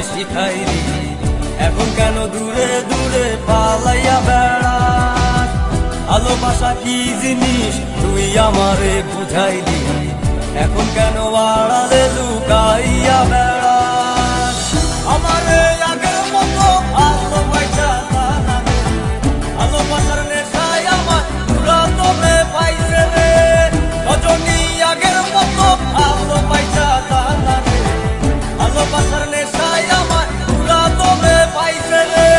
শিখাইলি, এখন কেন দূরে দূরে পালাইয়া বেড়াস? ভালোবাসা কি জিনিস তুই আমারে বুঝাইলি, এখন কেন আড়ালে লুকাইয়া বেড়াস? আমারে আগের মতো ভালোবাসা জানা রে, ভালোবাসার নেশায় আমার পুরা তোরে পাইছে রে। রজনী আগের মতো ভালোবাসা জানা রে, ভালোবাসার নেশায় আমার পুরা তোরে পাইছে রে।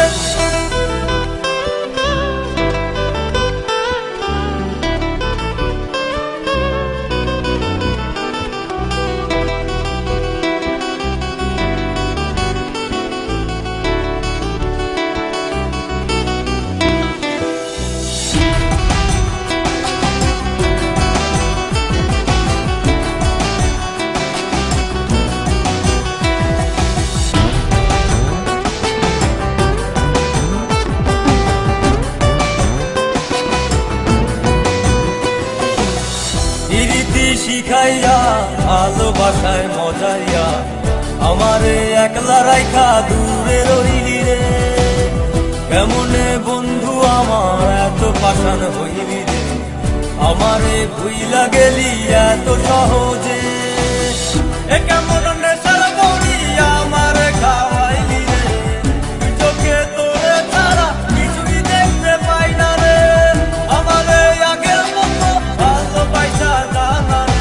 রীতি শিখাইয়া ভালোবাসায় মজাইয়া আমারে একলা রাইখা দূরে রইলি রে। কেমনে বন্ধু আমার এত পাষাণ হইলি রে, আমারে ভুইলা গেলি এত সহজে। এ কেমন নেশার বড়ি আমারে খাওয়াইলি রে, তুই চোখে তোরে ছাড়া কিছুই দেখতে পাই না রে। আমারে আগের মতো ভালোবাসা জানা রে,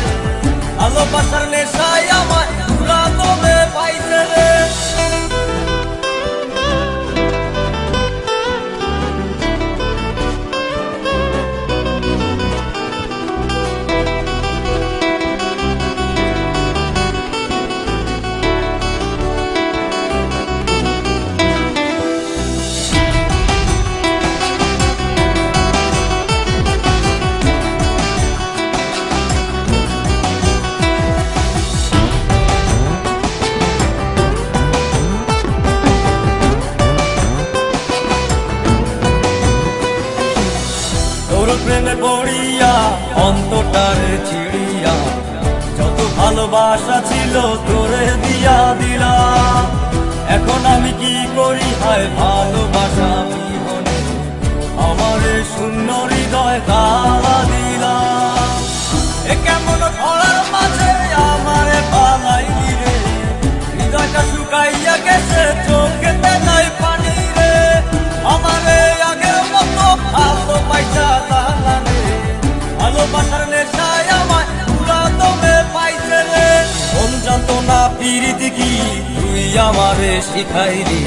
ভালোবাসার নেশায় আমার পুরা তোরে পাইছে রে। তোর প্রেমে পড়িয়া অন্তটারে ছিড়িয়া যত ভালোবাসা ছিল তোরে দিয়া দিলাম। এখন আমি কি করি হায় ভালোবাসা বিহনে, আমারে শূন্য হৃদয় তালা দিলাম। এ কেমন খরার মাঝে আমারে পালাইলি রে, হৃদয়টা শুকাইয়া গেছে চোখেতে নাই পানি রে। আমারে আগের মতো ভালোবাসা জানা রে, ভালোবাসার নেশায় আমার পুরা তোরে পাইছে রে। কোন জানতো না প্রীতি কি তুই আমারে শিখাইলি,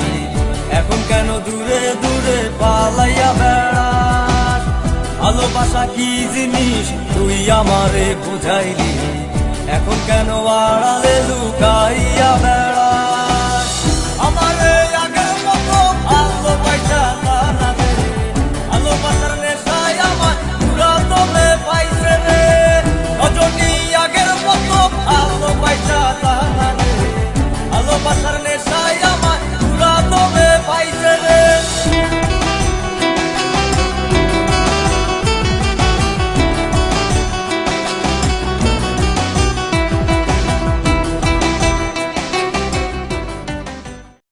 এখন কেন দূরে দূরে পালাইয়া বেড়াস? ভালোবাসা কি জিনিস তুই আমারে বুঝাইলি, এখন কেন আড়ালে লুকাইয়া বেড়াস?